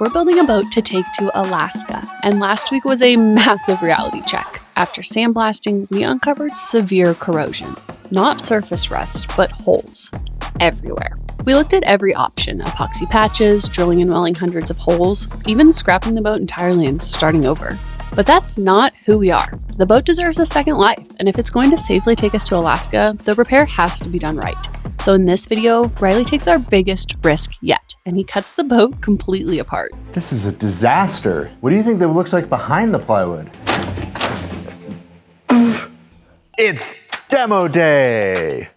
We're building a boat to take to Alaska, and last week was a massive reality check. After sandblasting, we uncovered severe corrosion. Not surface rust, but holes. Everywhere. We looked at every option: epoxy patches, drilling and welling hundreds of holes, even scrapping the boat entirely and starting over. But that's not who we are. The boat deserves a second life, and if it's going to safely take us to Alaska, the repair has to be done right. So in this video, Riley takes our biggest risk yet, and he cuts the boat completely apart. This is a disaster. What do you think that looks like behind the plywood? It's demo day.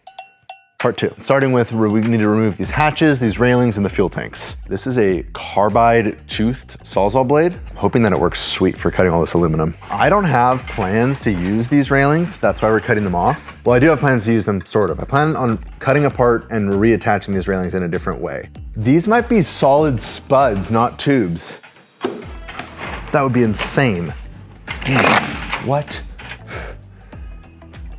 Part 2. Starting with, we need to remove these hatches, these railings, and the fuel tanks. This is a carbide toothed Sawzall blade. I'm hoping that it works sweet for cutting all this aluminum. I don't have plans to use these railings. That's why we're cutting them off. Well, I do have plans to use them, sort of. I plan on cutting apart and reattaching these railings in a different way. These might be solid spuds, not tubes. That would be insane. What?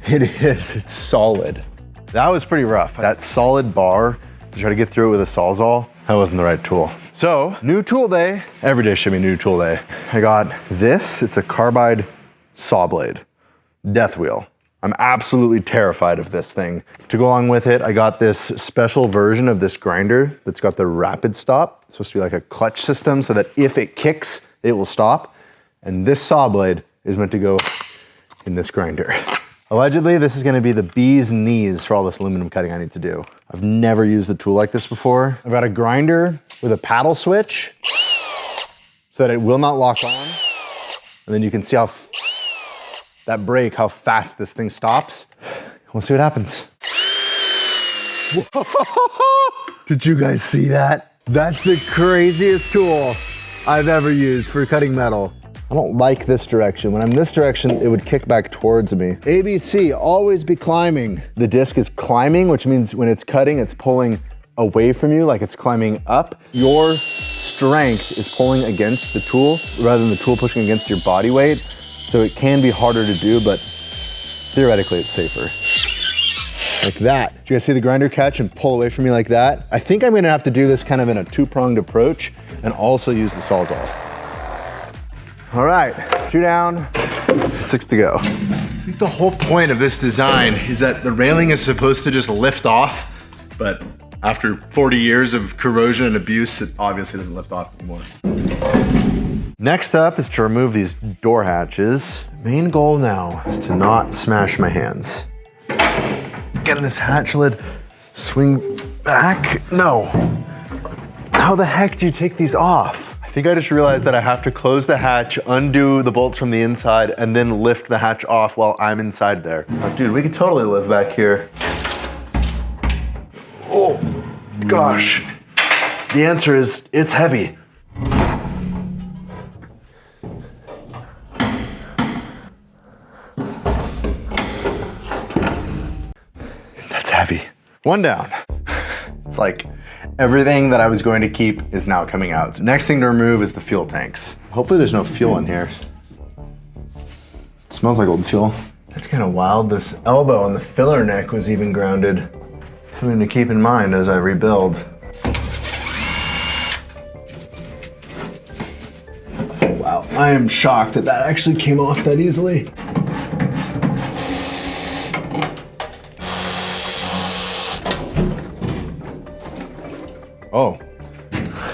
It is, it's solid. That was pretty rough. That solid bar, to try to get through it with a Sawzall, that wasn't the right tool. So, new tool day. Every day should be new tool day. I got this, it's a carbide saw blade, death wheel. I'm absolutely terrified of this thing. To go along with it, I got this special version of this grinder that's got the rapid stop. It's supposed to be like a clutch system so that if it kicks, it will stop. And this saw blade is meant to go in this grinder. Allegedly, this is gonna be the bee's knees for all this aluminum cutting I need to do. I've never used a tool like this before. I've got a grinder with a paddle switch so that it will not lock on. And then you can see how that brake, how fast this thing stops. We'll see what happens. Did you guys see that? That's the craziest tool I've ever used for cutting metal. I don't like this direction. When I'm this direction, it would kick back towards me. ABC, always be climbing. The disc is climbing, which means when it's cutting, it's pulling away from you, like it's climbing up. Your strength is pulling against the tool rather than the tool pushing against your body weight. So it can be harder to do, but theoretically it's safer. Like that. Did you guys see the grinder catch and pull away from me like that? I think I'm gonna have to do this kind of in a two-pronged approach and also use the Sawzall. All right, 2 down, 6 to go. I think the whole point of this design is that the railing is supposed to just lift off, but after 40 years of corrosion and abuse, it obviously doesn't lift off anymore. Next up is to remove these door hatches. Main goal now is to not smash my hands. Getting this hatch lid swing back? No. How the heck do you take these off? I think I just realized that I have to close the hatch, undo the bolts from the inside, and then lift the hatch off while I'm inside there. Oh, dude, we could totally live back here. Oh, gosh. The answer is, it's heavy. That's heavy. 1 down. It's like everything that I was going to keep is now coming out. So next thing to remove is the fuel tanks. Hopefully there's no fuel in here. It smells like old fuel. That's kind of wild. This elbow on the filler neck was even grounded. Something to keep in mind as I rebuild. Wow, I am shocked that that actually came off that easily. Oh,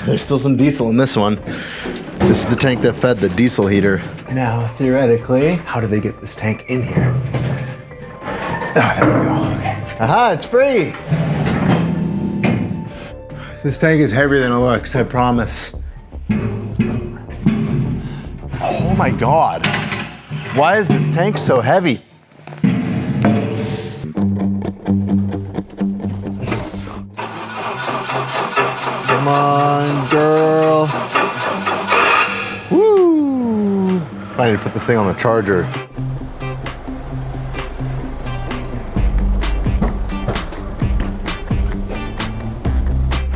there's still some diesel in this one. This is the tank that fed the diesel heater. Now, theoretically, how do they get this tank in here? Oh, there we go, okay. Aha, it's free! This tank is heavier than it looks, I promise. Oh my God. Why is this tank so heavy? Come on, girl. Woo! I need to put this thing on the charger.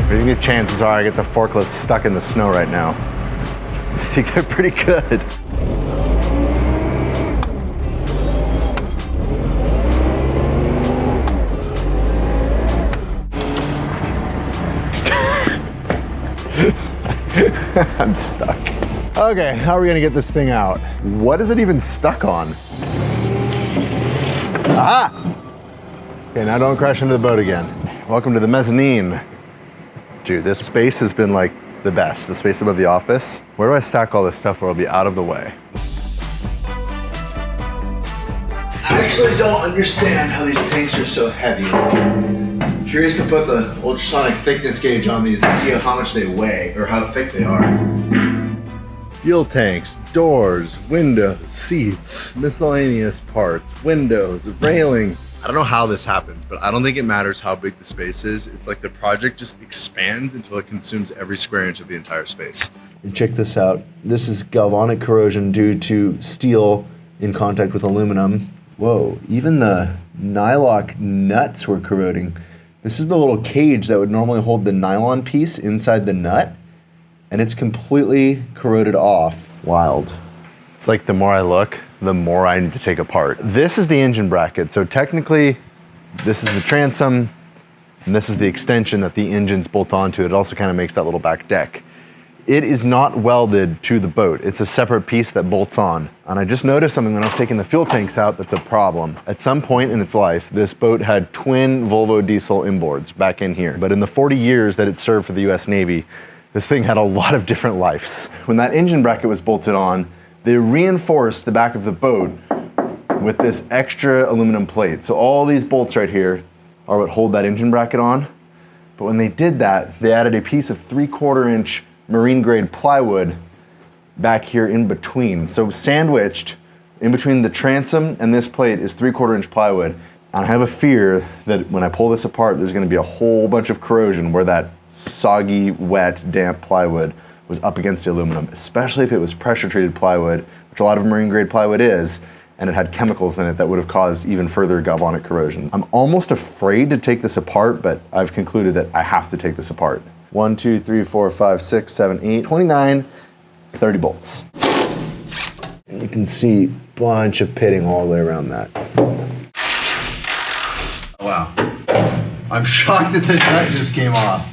Pretty good chances are I get the forklift stuck in the snow right now. I think they're pretty good. I'm stuck. Okay, how are we gonna get this thing out? What is it even stuck on? Ah! Okay, now don't crash into the boat again. Welcome to the mezzanine. Dude, this space has been like the best, the space above the office. Where do I stack all this stuff where it'll be out of the way? I actually don't understand how these tanks are so heavy. I'm curious to put the ultrasonic thickness gauge on these and see how much they weigh or how thick they are. Fuel tanks, doors, windows, seats, miscellaneous parts, windows, railings. I don't know how this happens, but I don't think it matters how big the space is. It's like the project just expands until it consumes every square inch of the entire space. And check this out. This is galvanic corrosion due to steel in contact with aluminum. Whoa, even the nylock nuts were corroding. This is the little cage that would normally hold the nylon piece inside the nut, and it's completely corroded off. Wild. It's like the more I look, the more I need to take apart. This is the engine bracket. So technically, this is the transom, and this is the extension that the engines bolt onto. It also kind of makes that little back deck. It is not welded to the boat. It's a separate piece that bolts on. And I just noticed something when I was taking the fuel tanks out that's a problem. At some point in its life, this boat had twin Volvo diesel inboards back in here. But in the 40 years that it served for the US Navy, this thing had a lot of different lives. When that engine bracket was bolted on, they reinforced the back of the boat with this extra aluminum plate. So all these bolts right here are what hold that engine bracket on. But when they did that, they added a piece of 3/4 inch marine grade plywood back here in between. So sandwiched in between the transom and this plate is 3/4 inch plywood. And I have a fear that when I pull this apart, there's gonna be a whole bunch of corrosion where that soggy, wet, damp plywood was up against the aluminum, especially if it was pressure treated plywood, which a lot of marine grade plywood is, and it had chemicals in it that would have caused even further galvanic corrosions. I'm almost afraid to take this apart, but I've concluded that I have to take this apart. 1, 2, 3, 4, 5, 6, 7, 8, 29, 30 bolts. And you can see a bunch of pitting all the way around that. Oh, wow. I'm shocked that the nut just came off.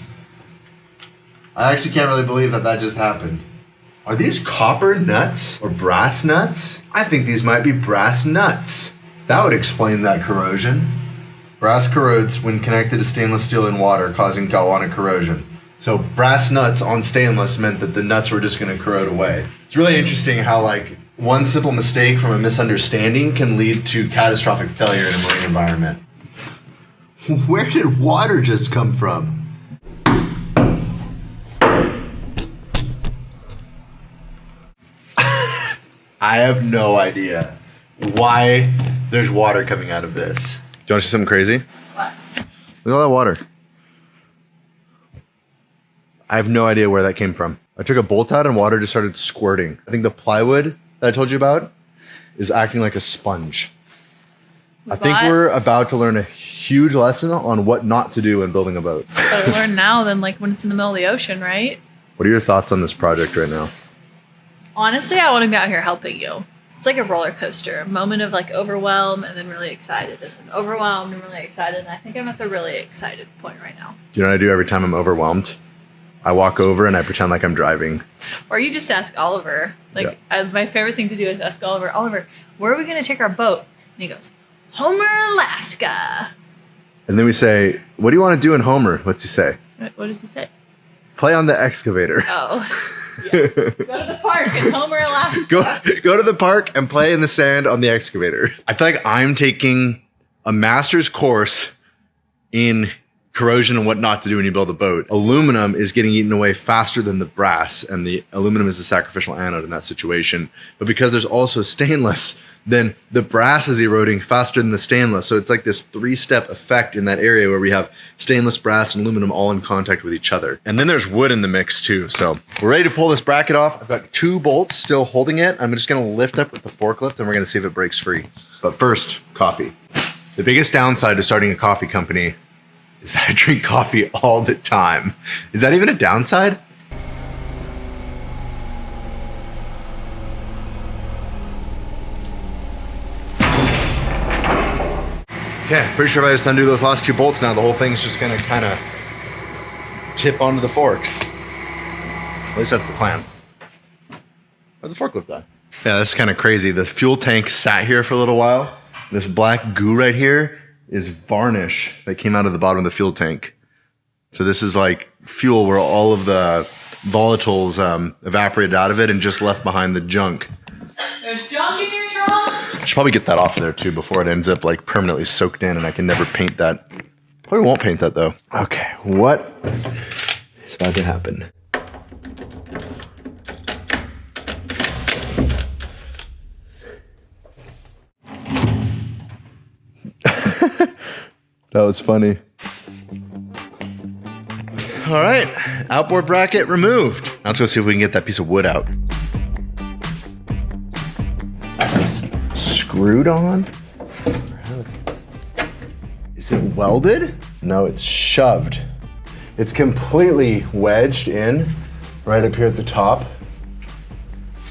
I actually can't really believe that that just happened. Are these copper nuts or brass nuts? I think these might be brass nuts. That would explain that corrosion. Brass corrodes when connected to stainless steel in water, causing galvanic corrosion. So brass nuts on stainless meant that the nuts were just gonna corrode away. It's really interesting how like one simple mistake from a misunderstanding can lead to catastrophic failure in a marine environment. Where did water just come from? I have no idea why there's water coming out of this. Do you want to see something crazy? What? Look at all that water. I have no idea where that came from. I took a bolt out and water just started squirting. I think the plywood that I told you about is acting like a sponge. I think we're about to learn a huge lesson on what not to do when building a boat. Better learn now than like when it's in the middle of the ocean, right? What are your thoughts on this project right now? Honestly, I want to be out here helping you. It's like a roller coaster, a moment of like overwhelm and then really excited, and then overwhelmed and really excited. And I think I'm at the really excited point right now. Do you know what I do every time I'm overwhelmed? I walk over and I pretend like I'm driving. Or you just ask Oliver. Like, my favorite thing to do is ask Oliver, Oliver, where are we going to take our boat? And he goes, Homer, Alaska. And then we say, what do you want to do in Homer? What's he say? What does he say? Play on the excavator. Oh. Yeah. Go to the park in Homer, Alaska. Go to the park and play in the sand on the excavator. I feel like I'm taking a master's course in corrosion and what not to do when you build a boat. Aluminum is getting eaten away faster than the brass, and the aluminum is the sacrificial anode in that situation. But because there's also stainless, then the brass is eroding faster than the stainless. So it's like this 3-step effect in that area where we have stainless, brass, and aluminum all in contact with each other. And then there's wood in the mix too. So we're ready to pull this bracket off. I've got 2 bolts still holding it. I'm just gonna lift up with the forklift and we're gonna see if it breaks free. But first, coffee. The biggest downside to starting a coffee company is that I drink coffee all the time. Is that even a downside? Okay, pretty sure if I just undo those last 2 bolts now, the whole thing's just gonna kind of tip onto the forks. At least that's the plan. Where'd the forklift die? Yeah, that's kind of crazy. The fuel tank sat here for a little while. This black goo right here is varnish that came out of the bottom of the fuel tank. So this is like fuel where all of the volatiles evaporated out of it and just left behind the junk. There's junk in your trunk? I should probably get that off of there too before it ends up like permanently soaked in and I can never paint that. Probably won't paint that though. Okay, what is about to happen? That was funny. All right, outboard bracket removed. Now let's go see if we can get that piece of wood out. Is this screwed on? Is it welded? No, it's shoved. It's completely wedged in right up here at the top.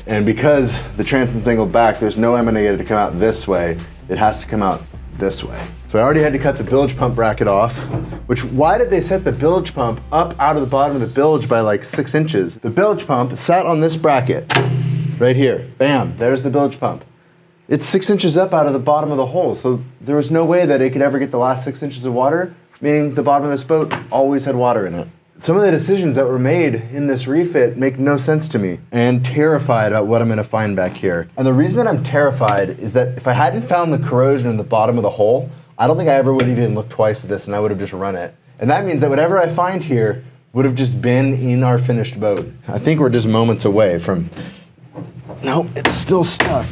And because the transom's angled back, there's no emanator to come out this way. It has to come out this way. So I already had to cut the bilge pump bracket off, which, why did they set the bilge pump up out of the bottom of the bilge by like 6 inches? The bilge pump sat on this bracket right here. Bam, there's the bilge pump. It's 6 inches up out of the bottom of the hole. So there was no way that it could ever get the last 6 inches of water, meaning the bottom of this boat always had water in it. Some of the decisions that were made in this refit make no sense to me, and terrified about what I'm gonna find back here. And the reason that I'm terrified is that if I hadn't found the corrosion in the bottom of the hole, I don't think I ever would even look twice at this and I would have just run it. And that means that whatever I find here would have just been in our finished boat. I think we're just moments away from, nope, it's still stuck.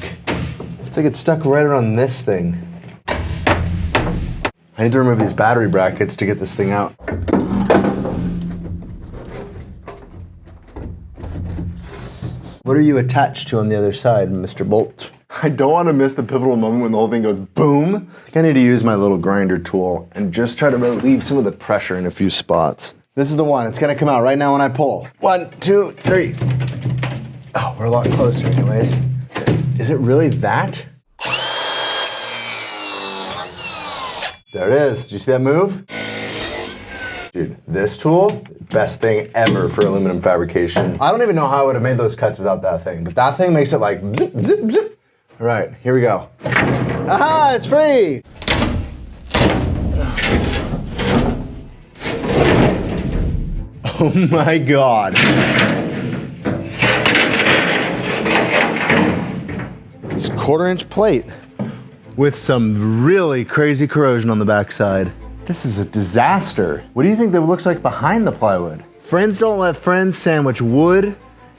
It's like it's stuck right around this thing. I need to remove these battery brackets to get this thing out. What are you attached to on the other side, Mr. Bolt? I don't want to miss the pivotal moment when the whole thing goes boom. I think I need to use my little grinder tool and just try to relieve some of the pressure in a few spots. This is the one. It's going to come out right now when I pull. 1, 2, 3. Oh, we're a lot closer anyways. Is it really that? There it is. Did you see that move? Dude, this tool, best thing ever for aluminum fabrication. I don't even know how I would have made those cuts without that thing, but that thing makes it like zip, zip, zip. All right, here we go. Aha, it's free! Oh my God. It's 1/4-inch plate with some really crazy corrosion on the backside. This is a disaster. What do you think that looks like behind the plywood? Friends don't let friends sandwich wood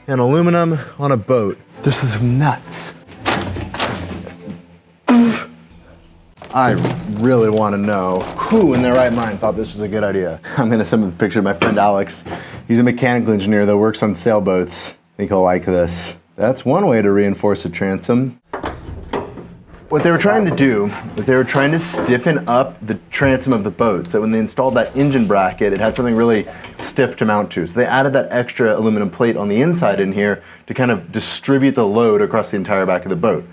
and aluminum on a boat. This is nuts. I really want to know who in their right mind thought this was a good idea. I'm gonna send him a picture of my friend Alex. He's a mechanical engineer that works on sailboats. I think he'll like this. That's one way to reinforce a transom. What they were trying to do was they were trying to stiffen up the transom of the boat. So when they installed that engine bracket, it had something really stiff to mount to. So they added that extra aluminum plate on the inside in here to kind of distribute the load across the entire back of the boat.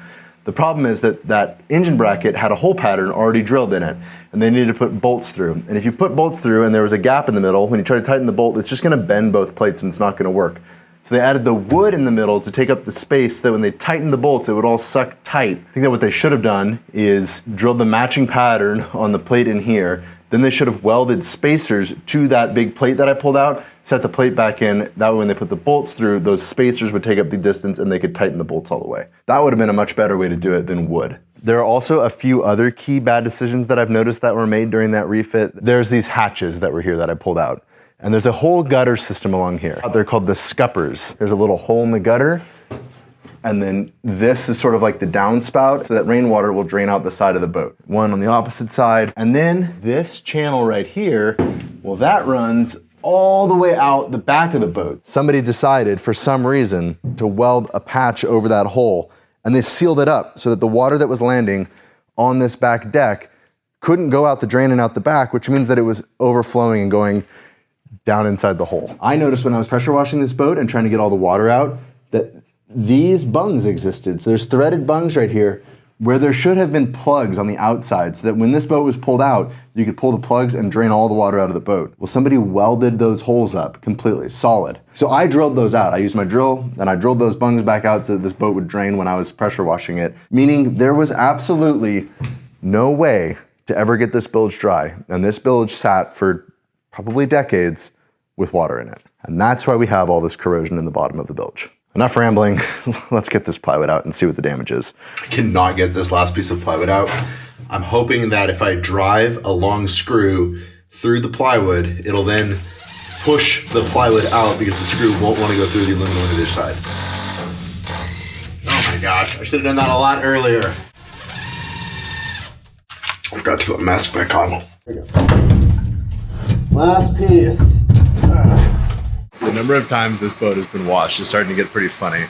The problem is that that engine bracket had a hole pattern already drilled in it, and they needed to put bolts through. And if you put bolts through and there was a gap in the middle, when you try to tighten the bolt, it's just gonna bend both plates and it's not gonna work. So they added the wood in the middle to take up the space so that when they tightened the bolts, it would all suck tight. I think that what they should have done is drilled the matching pattern on the plate in here. Then they should have welded spacers to that big plate that I pulled out, set the plate back in. That way when they put the bolts through, those spacers would take up the distance and they could tighten the bolts all the way. That would have been a much better way to do it than wood. There are also a few other key bad decisions that I've noticed that were made during that refit. There's these hatches that were here that I pulled out. And there's a whole gutter system along here. They're called the scuppers. There's a little hole in the gutter, and then this is sort of like the downspout so that rainwater will drain out the side of the boat. One on the opposite side. And then this channel right here, well, that runs all the way out the back of the boat. Somebody decided for some reason to weld a patch over that hole, and they sealed it up so that the water that was landing on this back deck couldn't go out the drain and out the back, which means that it was overflowing and going down inside the hole. I noticed when I was pressure washing this boat and trying to get all the water out that these bungs existed. So there's threaded bungs right here where there should have been plugs on the outside so that when this boat was pulled out, you could pull the plugs and drain all the water out of the boat. Well, somebody welded those holes up completely, solid. So I drilled those out. I used my drill and I drilled those bungs back out so that this boat would drain when I was pressure washing it, meaning there was absolutely no way to ever get this bilge dry. And this bilge sat for probably decades with water in it. And that's why we have all this corrosion in the bottom of the bilge. Enough rambling, let's get this plywood out and see what the damage is. I cannot get this last piece of plywood out. I'm hoping that if I drive a long screw through the plywood, it'll then push the plywood out because the screw won't want to go through the aluminum on either side. Oh my gosh, I should have done that a lot earlier. I forgot to put my mask back on. There we go. Last piece. The number of times this boat has been washed is starting to get pretty funny.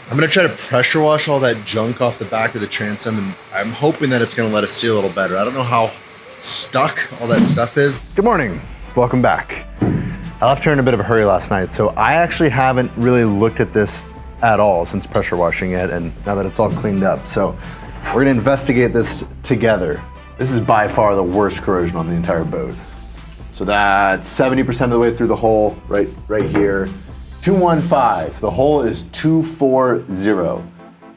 I'm gonna try to pressure wash all that junk off the back of the transom, and I'm hoping that it's gonna let us see a little better. I don't know how stuck all that stuff is. Good morning, welcome back. I left here in a bit of a hurry last night, so I actually haven't really looked at this at all since pressure washing it, and now that it's all cleaned up. So we're gonna investigate this together. This is by far the worst corrosion on the entire boat. So that's 70% of the way through the hole, right here. 215, the hole is 240.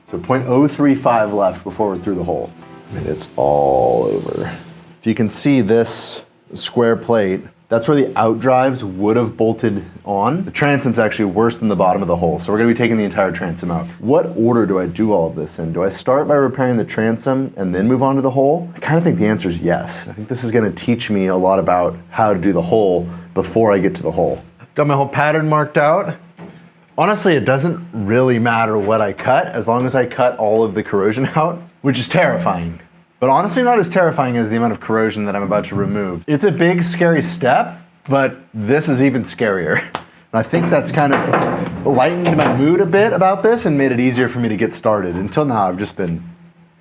So 0.035 left before we're through the hole. I mean, it's all over. If you can see this square plate, that's where the outdrives would have bolted on. The transom's actually worse than the bottom of the hole, so we're gonna be taking the entire transom out. What order do I do all of this in? Do I start by repairing the transom and then move on to the hole? I kind of think the answer is yes. I think this is gonna teach me a lot about how to do the hole before I get to the hole. Got my whole pattern marked out. Honestly, it doesn't really matter what I cut as long as I cut all of the corrosion out, which is terrifying. But honestly, not as terrifying as the amount of corrosion that I'm about to remove. It's a big, scary step, but this is even scarier. And I think that's kind of lightened my mood a bit about this and made it easier for me to get started. Until now, I've just been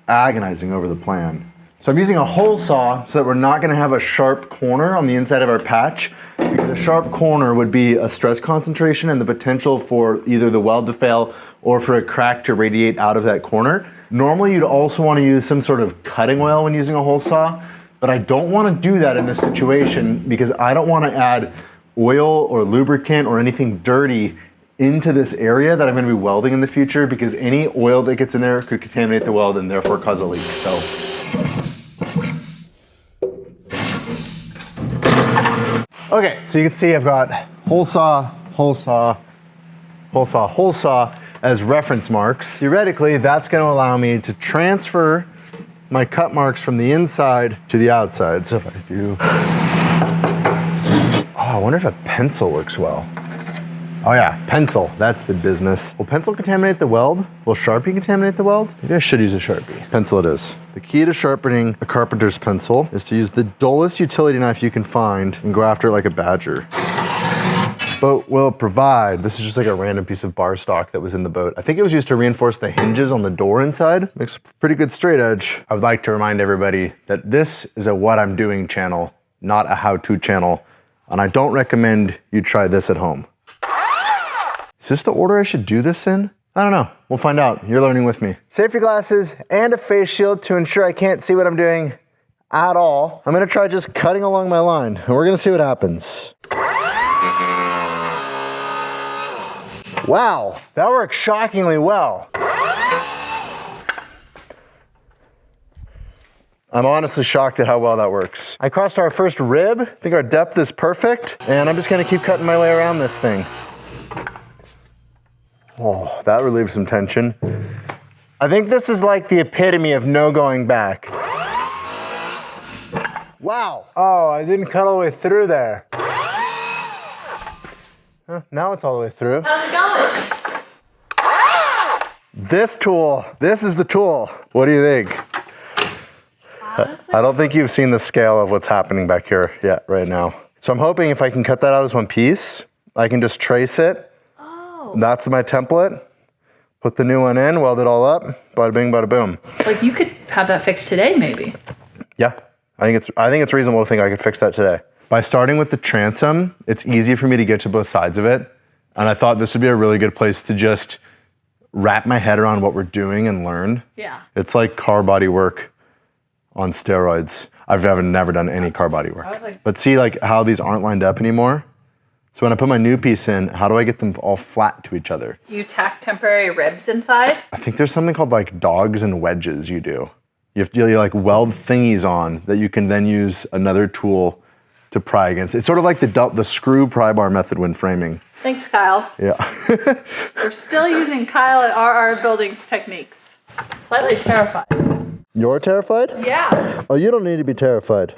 agonizing over the plan. So I'm using a hole saw so that we're not gonna have a sharp corner on the inside of our patch, because a sharp corner would be a stress concentration and the potential for either the weld to fail or for a crack to radiate out of that corner. Normally, you'd also want to use some sort of cutting oil when using a hole saw, but I don't want to do that in this situation because I don't want to add oil or lubricant or anything dirty into this area that I'm going to be welding in the future, because any oil that gets in there could contaminate the weld and therefore cause a leak. So. Okay, so you can see I've got hole saw, hole saw, hole saw, hole saw as reference marks. Theoretically, that's going to allow me to transfer my cut marks from the inside to the outside. So if I do, I wonder if a pencil works well. Oh yeah, pencil, that's the business. Will pencil contaminate the weld? Will Sharpie contaminate the weld? Maybe I should use a Sharpie. Pencil it is. The key to sharpening a carpenter's pencil is to use the dullest utility knife you can find and go after it like a badger. Boat will provide. This is just like a random piece of bar stock that was in the boat. I think it was used to reinforce the hinges on the door inside. Makes a pretty good straight edge. I would like to remind everybody that this is a what I'm doing channel, not a how-to channel. And I don't recommend you try this at home. Is this the order I should do this in? I don't know, we'll find out. You're learning with me. Safety glasses and a face shield to ensure I can't see what I'm doing at all. I'm gonna try just cutting along my line and we're gonna see what happens. Wow, that worked shockingly well. I'm honestly shocked at how well that works. I crossed our first rib. I think our depth is perfect, and I'm just gonna keep cutting my way around this thing. Oh, that relieves some tension. I think this is like the epitome of no going back. Wow. Oh, I didn't cut all the way through there. Now it's all the way through. How's it going? This tool, this is the tool. What do you think? Honestly? I don't think you've seen the scale of what's happening back here yet right now. So I'm hoping if I can cut that out as one piece, I can just trace it. Oh. That's my template. Put the new one in, weld it all up, bada bing, bada boom. Like you could have that fixed today, maybe. Yeah, I think it's reasonable to think I could fix that today. By starting with the transom, it's easy for me to get to both sides of it. And I thought this would be a really good place to just wrap my head around what we're doing and learn. Yeah. It's like car body work on steroids. I've never done any car body work. But see like how these aren't lined up anymore? So when I put my new piece in, how do I get them all flat to each other? Do you tack temporary ribs inside? I think there's something called like dogs and wedges you do. You like weld thingies on that you can then use another tool to pry against. It's sort of like the screw pry bar method when framing. Thanks, Kyle. Yeah. We're still using Kyle at RR Buildings techniques. Slightly terrified. You're terrified? Yeah. Oh, you don't need to be terrified.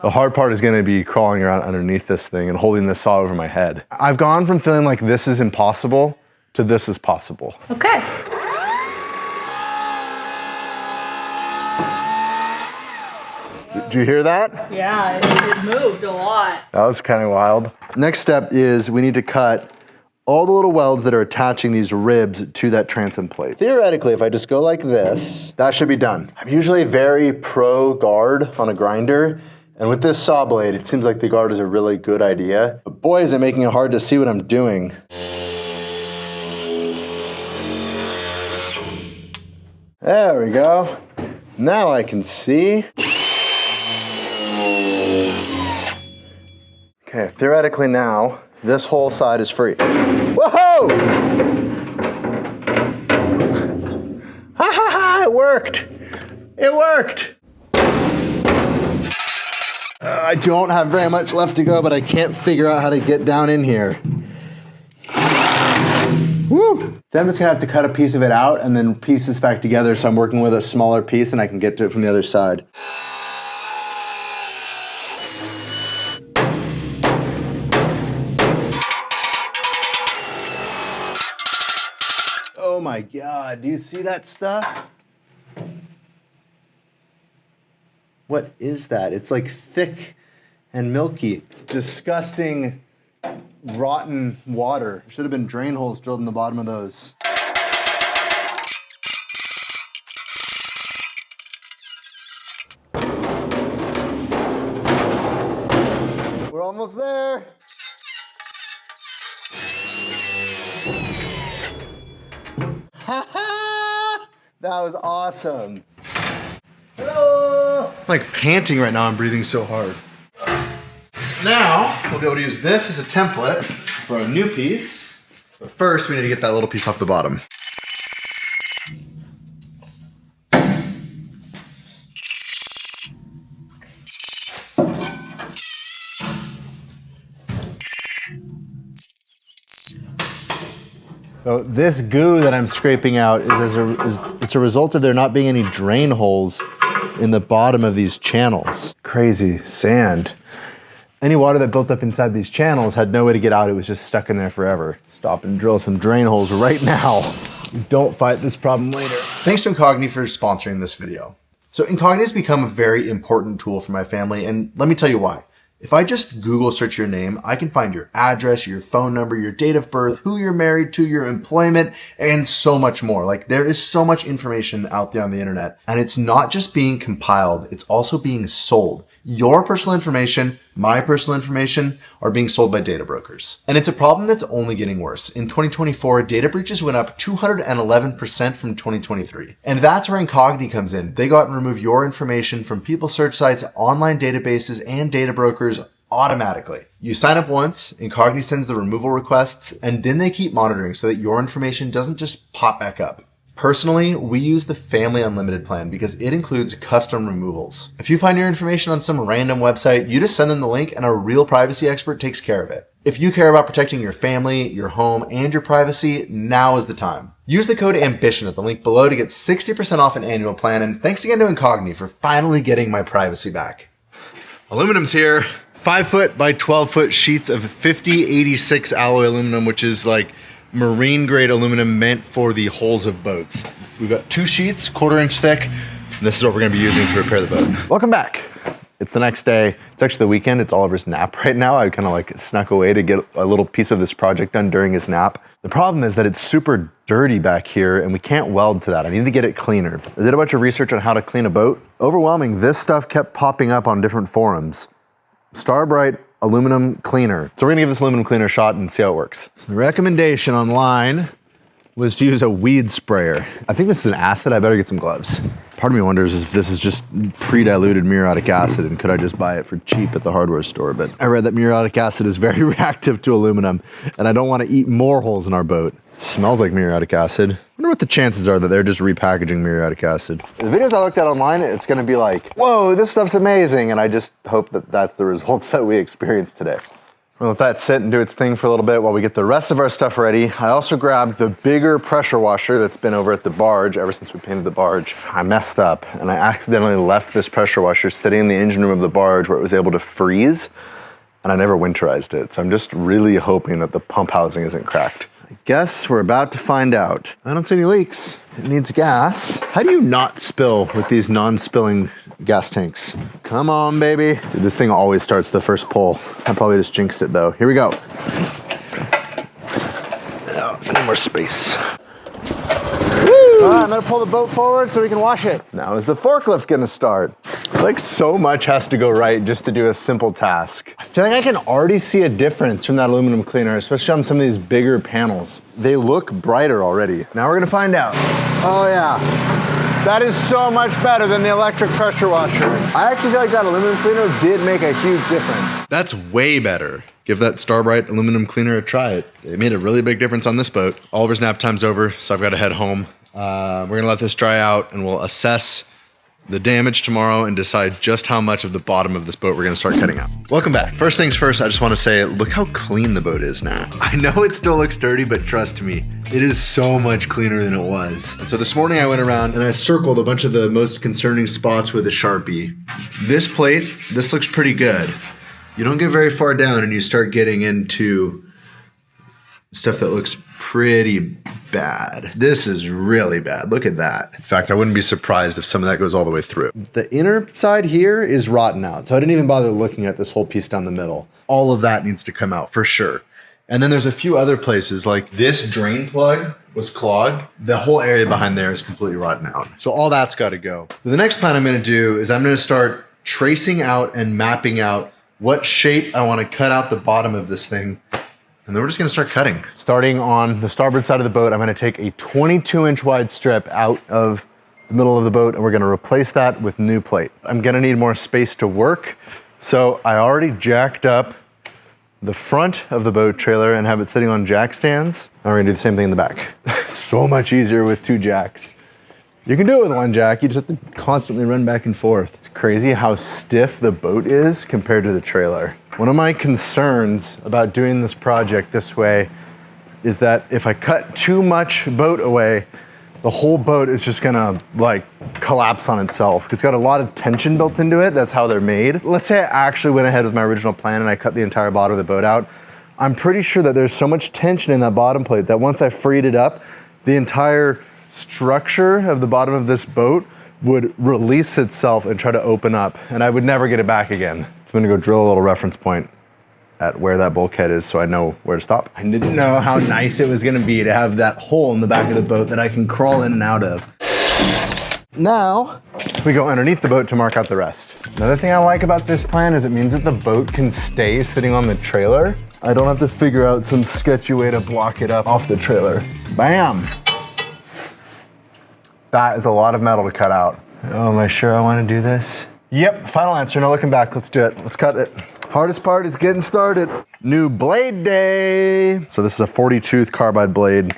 The hard part is gonna be crawling around underneath this thing and holding this saw over my head. I've gone from feeling like this is impossible to this is possible. Okay. Did you hear that? Yeah, it moved a lot. That was kind of wild. Next step is we need to cut all the little welds that are attaching these ribs to that transom plate. Theoretically, if I just go like this, that should be done. I'm usually very pro guard on a grinder, and with this saw blade, it seems like the guard is a really good idea. But boy, is it making it hard to see what I'm doing. There we go. Now I can see. Okay, theoretically now, this whole side is free. Whoa! Ha ha ha, it worked! It worked! I don't have very much left to go, but I can't figure out how to get down in here. Woo! Then I'm just gonna have to cut a piece of it out and then piece this back together so I'm working with a smaller piece and I can get to it from the other side. Oh my God, do you see that stuff? What is that? It's like thick and milky. It's disgusting, rotten water. Should have been drain holes drilled in the bottom of those. We're almost there. That was awesome. Hello! I'm like panting right now, I'm breathing so hard. Now, we'll be able to use this as a template for a new piece. But first, we need to get that little piece off the bottom. So this goo that I'm scraping out it's a result of there not being any drain holes in the bottom of these channels. Crazy sand. Any water that built up inside these channels had no way to get out. It was just stuck in there forever. Stop and drill some drain holes right now. Don't fight this problem later. Thanks to Incogni for sponsoring this video. So Incogni has become a very important tool for my family, and let me tell you why. If I just Google search your name, I can find your address, your phone number, your date of birth, who you're married to, your employment, and so much more. Like, there is so much information out there on the internet, and it's not just being compiled, it's also being sold. Your personal information, my personal information are being sold by data brokers. And it's a problem that's only getting worse. In 2024, data breaches went up 211% from 2023. And that's where Incogni comes in. They go out and remove your information from people search sites, online databases, and data brokers automatically. You sign up once, Incogni sends the removal requests, and then they keep monitoring so that your information doesn't just pop back up. Personally, we use the Family Unlimited plan because it includes custom removals. If you find your information on some random website, you just send them the link and a real privacy expert takes care of it. If you care about protecting your family, your home, and your privacy, now is the time. Use the code AMBITION at the link below to get 60% off an annual plan, and thanks again to Incogni for finally getting my privacy back. Aluminum's here. 5-foot by 12-foot sheets of 5086 alloy aluminum, which is like marine grade aluminum meant for the hulls of boats. We've got 2 sheets, 1/4 inch thick, and this is what we're gonna be using to repair the boat. Welcome back. It's the next day. It's actually the weekend. It's Oliver's nap right now. I kind of like snuck away to get a little piece of this project done during his nap. The problem is that it's super dirty back here and we can't weld to that. I need to get it cleaner. I did a bunch of research on how to clean a boat. Overwhelming, this stuff kept popping up on different forums. Starbright aluminum cleaner. So we're gonna give this aluminum cleaner a shot and see how it works. So the recommendation online was to use a weed sprayer. I think this is an acid, I better get some gloves. Part of me wonders if this is just pre-diluted muriatic acid and could I just buy it for cheap at the hardware store, but I read that muriatic acid is very reactive to aluminum and I don't wanna eat more holes in our boat. It smells like muriatic acid. I wonder what the chances are that they're just repackaging muriatic acid. The videos I looked at online, it's gonna be like, whoa, this stuff's amazing, and I just hope that that's the results that we experience today. We'll let that sit and do its thing for a little bit while we get the rest of our stuff ready. I also grabbed the bigger pressure washer that's been over at the barge ever since we painted the barge. I messed up and I accidentally left this pressure washer sitting in the engine room of the barge where it was able to freeze, and I never winterized it. So I'm just really hoping that the pump housing isn't cracked. I guess we're about to find out. I don't see any leaks. It needs gas. How do you not spill with these non-spilling gas tanks? Come on, baby. Dude, this thing always starts the first pull. I probably just jinxed it though. Here we go. Oh, I need more space. All right, I'm gonna pull the boat forward so we can wash it. Now is the forklift gonna start? Like so much has to go right just to do a simple task. I feel like I can already see a difference from that aluminum cleaner, especially on some of these bigger panels. They look brighter already. Now we're gonna find out. Oh yeah, that is so much better than the electric pressure washer. I actually feel like that aluminum cleaner did make a huge difference. That's way better. Give that Starbright aluminum cleaner a try. It made a really big difference on this boat. Oliver's nap time's over, so I've got to head home. We're gonna let this dry out and we'll assess the damage tomorrow and decide just how much of the bottom of this boat we're gonna start cutting out. Welcome back. First things first, I just wanna say, look how clean the boat is now. I know it still looks dirty, but trust me, it is so much cleaner than it was. And so this morning I went around and I circled a bunch of the most concerning spots with a Sharpie. This plate, this looks pretty good. You don't get very far down and you start getting into stuff that looks pretty bad. This is really bad. Look at that. In fact, I wouldn't be surprised if some of that goes all the way through. The inner side here is rotten out, so I didn't even bother looking at this whole piece down the middle. All of that needs to come out for sure. And then there's a few other places, like this drain plug was clogged. The whole area behind there is completely rotten out. So all that's got to go. So the next plan I'm going to do is I'm going to start tracing out and mapping out what shape I want to cut out the bottom of this thing. And then we're just gonna start cutting. Starting on the starboard side of the boat, I'm gonna take a 22-inch wide strip out of the middle of the boat and we're gonna replace that with new plate. I'm gonna need more space to work, so I already jacked up the front of the boat trailer and have it sitting on jack stands. Now we're gonna do the same thing in the back. So much easier with two jacks. You can do it with one jack, you just have to constantly run back and forth. It's crazy how stiff the boat is compared to the trailer. One of my concerns about doing this project this way is that if I cut too much boat away, the whole boat is just gonna like collapse on itself. It's got a lot of tension built into it, that's how they're made. Let's say I actually went ahead with my original plan and I cut the entire bottom of the boat out. I'm pretty sure that there's so much tension in that bottom plate that once I freed it up, the entire structure of the bottom of this boat would release itself and try to open up, and I would never get it back again. I'm gonna go drill a little reference point at where that bulkhead is so I know where to stop. I didn't know how nice it was gonna be to have that hole in the back of the boat that I can crawl in and out of. Now, we go underneath the boat to mark out the rest. Another thing I like about this plan is it means that the boat can stay sitting on the trailer. I don't have to figure out some sketchy way to block it up off the trailer. Bam! That is a lot of metal to cut out. Oh, am I sure I want to do this? Yep, final answer, no looking back. Let's do it, let's cut it. Hardest part is getting started. New blade day. So this is a 40-tooth carbide blade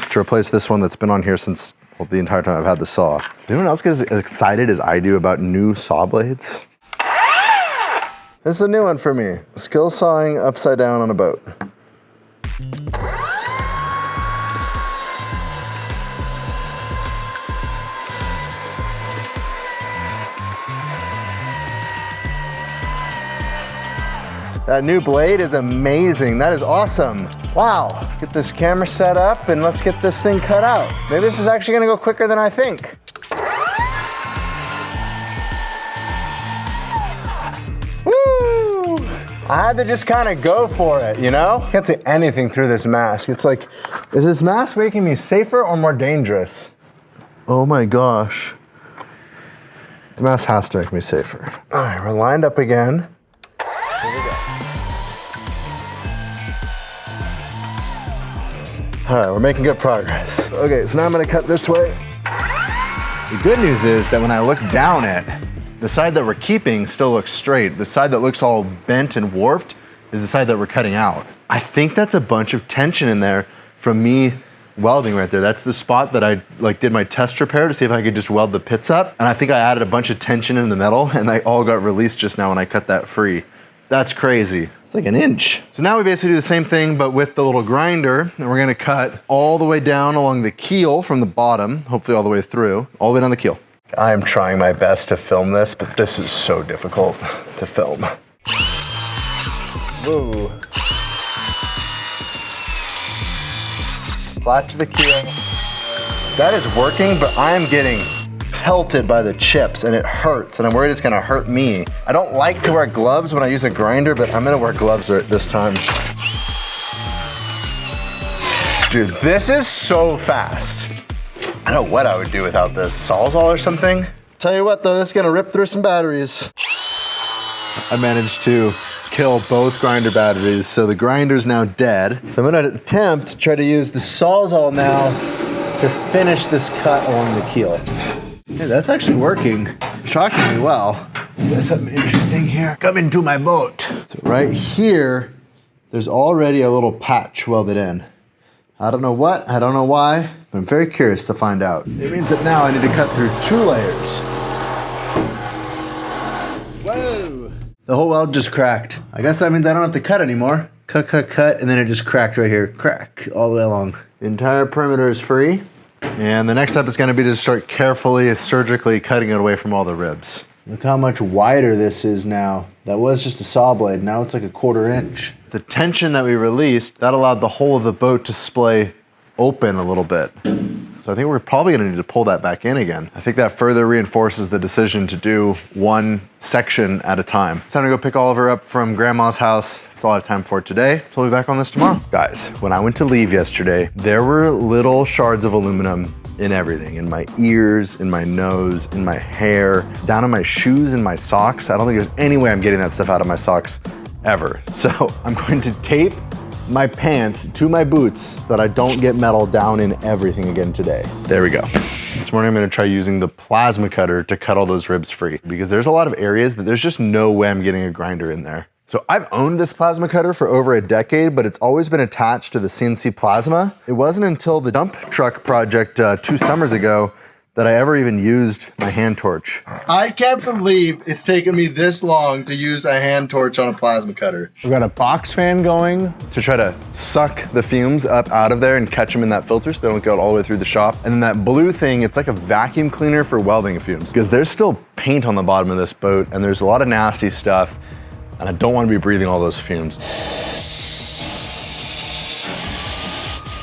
to replace this one that's been on here since, well, the entire time I've had the saw. Does anyone else get as excited as I do about new saw blades? This is a new one for me. Skill sawing upside down on a boat. That new blade is amazing. That is awesome. Wow. Get this camera set up and let's get this thing cut out. Maybe this is actually gonna go quicker than I think. Woo! I had to just kind of go for it, you know? Can't see anything through this mask. It's like, is this mask making me safer or more dangerous? Oh my gosh. The mask has to make me safer. All right, we're lined up again. Here we go. All right, we're making good progress. Okay, so now I'm gonna cut this way. The good news is that when I look down it, the side that we're keeping still looks straight. The side that looks all bent and warped is the side that we're cutting out. I think that's a bunch of tension in there from me welding right there. That's the spot that I did my test repair to see if I could just weld the pits up. And I think I added a bunch of tension in the metal and they all got released just now when I cut that free. That's crazy. It's like an inch. So now we basically do the same thing, but with the little grinder, and we're gonna cut all the way down along the keel from the bottom, hopefully all the way through, all the way down the keel. I'm trying my best to film this, but this is so difficult to film. Whoa. Flat to the keel. That is working, but I'm getting pelted by the chips and it hurts, and I'm worried it's gonna hurt me. I don't like to wear gloves when I use a grinder, but I'm gonna wear gloves this time. Dude, this is so fast. I don't know what I would do without this Sawzall or something. Tell you what though, this is gonna rip through some batteries. I managed to kill both grinder batteries, so the grinder's now dead. So I'm gonna attempt to try to use the Sawzall now to finish this cut along the keel. Hey, that's actually working shockingly well. There's something interesting here. Come into my boat. So right here, there's already a little patch welded in. I don't know what, I don't know why, but I'm very curious to find out. It means that now I need to cut through 2 layers. Whoa! The whole weld just cracked. I guess that means I don't have to cut anymore. Cut, cut, cut, and then it just cracked right here. Crack, all the way along. The entire perimeter is free. And the next step is gonna be to start carefully, surgically cutting it away from all the ribs. Look how much wider this is now. That was just a saw blade, now it's like a 1/4 inch. The tension that we released, that allowed the whole of the boat to splay open a little bit. So I think we're probably gonna need to pull that back in again. I think that further reinforces the decision to do one section at a time. It's time to go pick Oliver up from Grandma's house. That's all I have time for today. So we'll be back on this tomorrow. Guys, when I went to leave yesterday, there were little shards of aluminum in everything, in my ears, in my nose, in my hair, down in my shoes, in my socks. I don't think there's any way I'm getting that stuff out of my socks ever. So I'm going to tape my pants to my boots so that I don't get metal down in everything again today. There we go. This morning I'm gonna try using the plasma cutter to cut all those ribs free, because there's a lot of areas that there's just no way I'm getting a grinder in there. So I've owned this plasma cutter for over a decade, but it's always been attached to the CNC plasma. It wasn't until the dump truck project 2 summers ago that I ever even used my hand torch. I can't believe it's taken me this long to use a hand torch on a plasma cutter. We've got a box fan going to try to suck the fumes up out of there and catch them in that filter so they don't go all the way through the shop. And then that blue thing, it's like a vacuum cleaner for welding fumes, because there's still paint on the bottom of this boat and there's a lot of nasty stuff, and I don't want to be breathing all those fumes.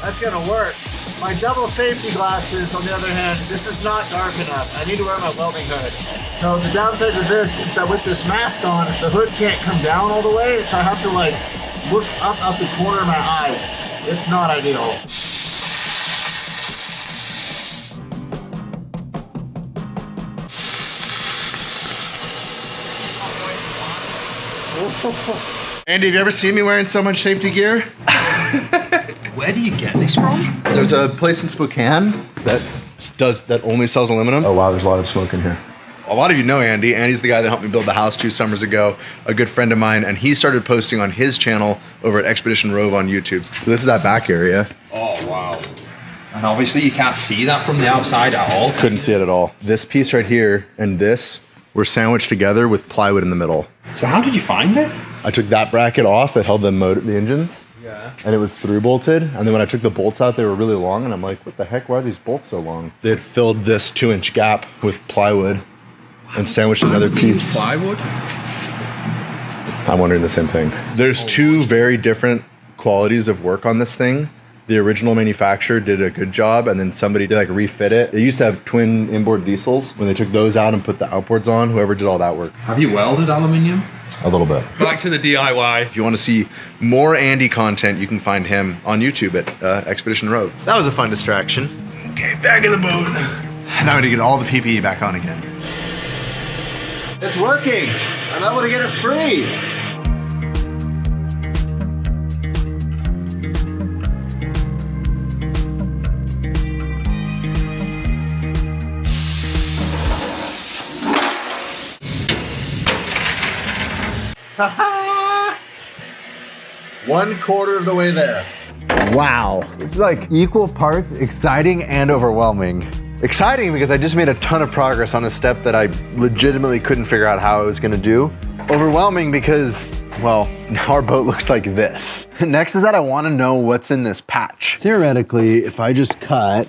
That's gonna work. My double safety glasses, on the other hand, this is not dark enough. I need to wear my welding hood. So the downside to this is that with this mask on, the hood can't come down all the way, so I have to like look up out the corner of my eyes. It's not ideal. Andy, have you ever seen me wearing so much safety gear? Where do you get this from? There's a place in Spokane that only sells aluminum. Oh wow, there's a lot of smoke in here. A lot of you know Andy. Andy's the guy that helped me build the house 2 summers ago, a good friend of mine, and he started posting on his channel over at Expedition Rove on YouTube. So this is that back area. Oh wow. And obviously you can't see that from the outside at all. Couldn't see it at all. This piece right here and this were sandwiched together with plywood in the middle. So how did you find it? I took that bracket off that held the engines. Yeah. And it was through bolted. And then when I took the bolts out, they were really long. And I'm like, what the heck? Why are these bolts so long? They had filled this 2-inch gap with plywood and sandwiched another piece. Plywood? I'm wondering the same thing. There's 2 very different qualities of work on this thing. The original manufacturer did a good job, and then somebody did like refit it. They used to have twin inboard diesels. When they took those out and put the outboards on, whoever did all that work. Have you welded aluminium? A little bit. Back to the DIY. If you want to see more Andy content, you can find him on YouTube at Expedition Rove. That was a fun distraction. Okay, back in the boat. Now I need to get all the PPE back on again. It's working. I'm able to get it free. 1/4 of the way there. Wow. It's like equal parts exciting and overwhelming. Exciting because I just made a ton of progress on a step that I legitimately couldn't figure out how I was gonna do. Overwhelming because, well, now our boat looks like this. Next is that I wanna know what's in this patch. Theoretically, if I just cut,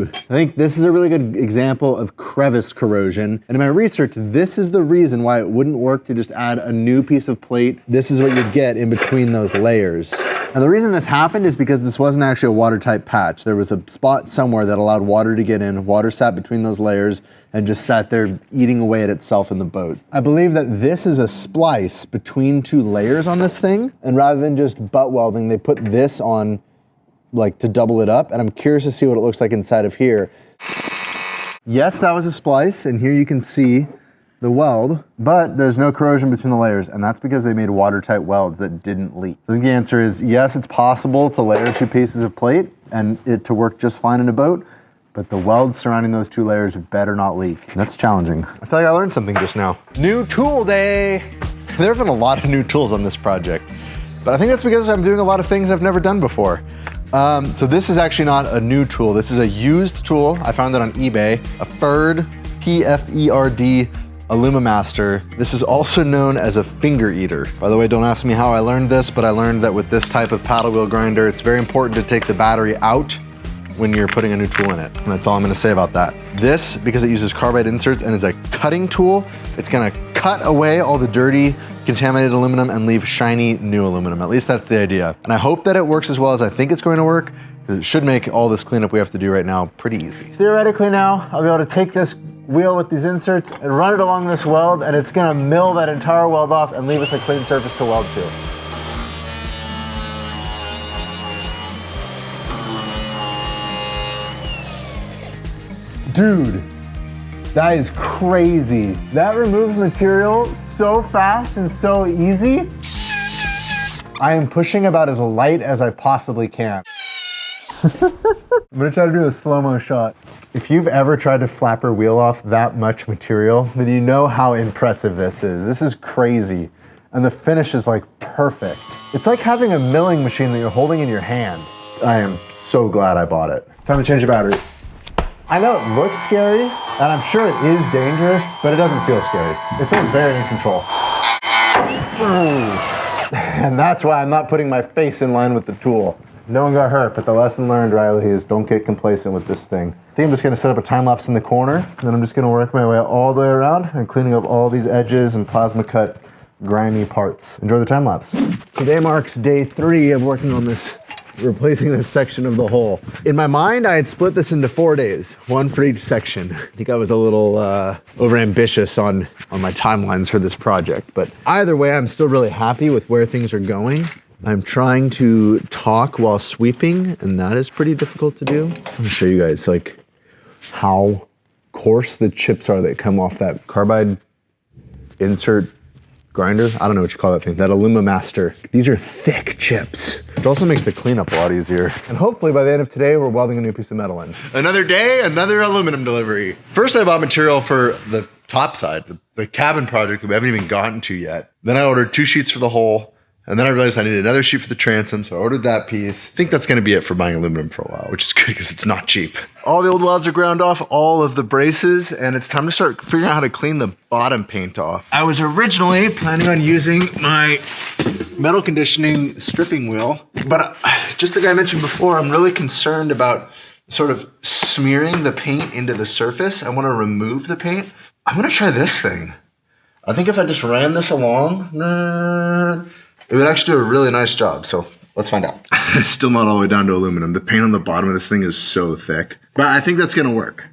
I think this is a really good example of crevice corrosion. And in my research, this is the reason why it wouldn't work to just add a new piece of plate. This is what you'd get in between those layers. And the reason this happened is because this wasn't actually a watertight patch. There was a spot somewhere that allowed water to get in. Water sat between those layers and just sat there eating away at itself in the boat. I believe that this is a splice between 2 layers on this thing. And rather than just butt welding, they put this on like to double it up, and I'm curious to see what it looks like inside of here. Yes, that was a splice, and here you can see the weld, but there's no corrosion between the layers, and that's because they made watertight welds that didn't leak. I think the answer is yes, it's possible to layer 2 pieces of plate and it to work just fine in a boat, but the welds surrounding those 2 layers better not leak. And that's challenging. I feel like I learned something just now. New tool day! There have been a lot of new tools on this project, but I think that's because I'm doing a lot of things I've never done before. So this is actually not a new tool. This is a used tool. I found it on eBay, a Ferd, P-F-E-R-D, Alumimaster. This is also known as a finger eater. By the way, don't ask me how I learned this, but I learned that with this type of paddle wheel grinder, it's very important to take the battery out when you're putting a new tool in it. And that's all I'm gonna say about that. This, because it uses carbide inserts and is a cutting tool, it's gonna cut away all the dirty, contaminated aluminum and leave shiny new aluminum. At least that's the idea. And I hope that it works as well as I think it's going to work, because it should make all this cleanup we have to do right now pretty easy. Theoretically now, I'll be able to take this wheel with these inserts and run it along this weld, and it's gonna mill that entire weld off and leave us a clean surface to weld to. Dude, that is crazy. That removes material so fast and so easy. I am pushing about as light as I possibly can. I'm gonna try to do a slow-mo shot. If you've ever tried to flapper wheel off that much material, then you know how impressive this is. This is crazy. And the finish is like perfect. It's like having a milling machine that you're holding in your hand. I am so glad I bought it. Time to change the battery. I know it looks scary, and I'm sure it is dangerous, but it doesn't feel scary. It feels very in control. And that's why I'm not putting my face in line with the tool. No one got hurt, but the lesson learned, Riley, is don't get complacent with this thing. I think I'm just gonna set up a time lapse in the corner, and then I'm just gonna work my way all the way around and cleaning up all these edges and plasma cut grimy parts. Enjoy the time lapse. Today marks day 3 of working on this, replacing this section of the hull. In my mind, I had split this into 4 days, 1 for each section. I think I was a little overambitious on my timelines for this project, but either way, I'm still really happy with where things are going. I'm trying to talk while sweeping, and that is pretty difficult to do. I'm gonna show you guys like how coarse the chips are that come off that carbide insert grinder. I don't know what you call that thing, that Alumimaster. These are thick chips. It also makes the cleanup a lot easier. And hopefully by the end of today, we're welding a new piece of metal in. Another day, another aluminum delivery. First I bought material for the top side, the cabin project that we haven't even gotten to yet. Then I ordered 2 sheets for the hull. And then I realized I needed another sheet for the transom, so I ordered that piece. I think that's gonna be it for buying aluminum for a while, which is good because it's not cheap. All the old welds are ground off, all of the braces, and it's time to start figuring out how to clean the bottom paint off. I was originally planning on using my metal conditioning stripping wheel, but just like I mentioned before, I'm really concerned about sort of smearing the paint into the surface. I wanna remove the paint. I'm gonna try this thing. I think if I just ran this along, it would actually do a really nice job, so let's find out. Still not all the way down to aluminum. The paint on the bottom of this thing is so thick, but I think that's gonna work.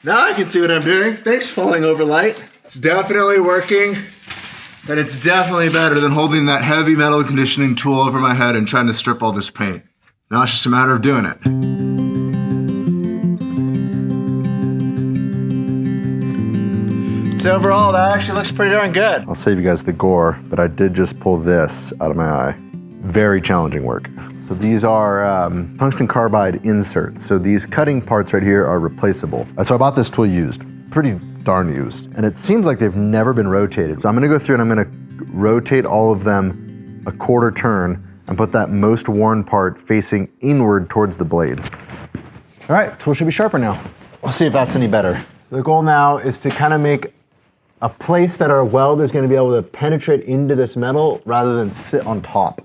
Now I can see what I'm doing. Thanks, falling over light. It's definitely working, and it's definitely better than holding that heavy metal conditioning tool over my head and trying to strip all this paint. Now it's just a matter of doing it. So overall, that actually looks pretty darn good. I'll save you guys the gore, but I did just pull this out of my eye. Very challenging work. So these are tungsten carbide inserts. So these cutting parts right here are replaceable. So I bought this tool used, pretty darn used. And it seems like they've never been rotated. So I'm gonna go through and I'm gonna rotate all of them a quarter turn and put that most worn part facing inward towards the blade. All right, tool should be sharper now. We'll see if that's any better. So the goal now is to kind of make a place that our weld is gonna be able to penetrate into this metal rather than sit on top.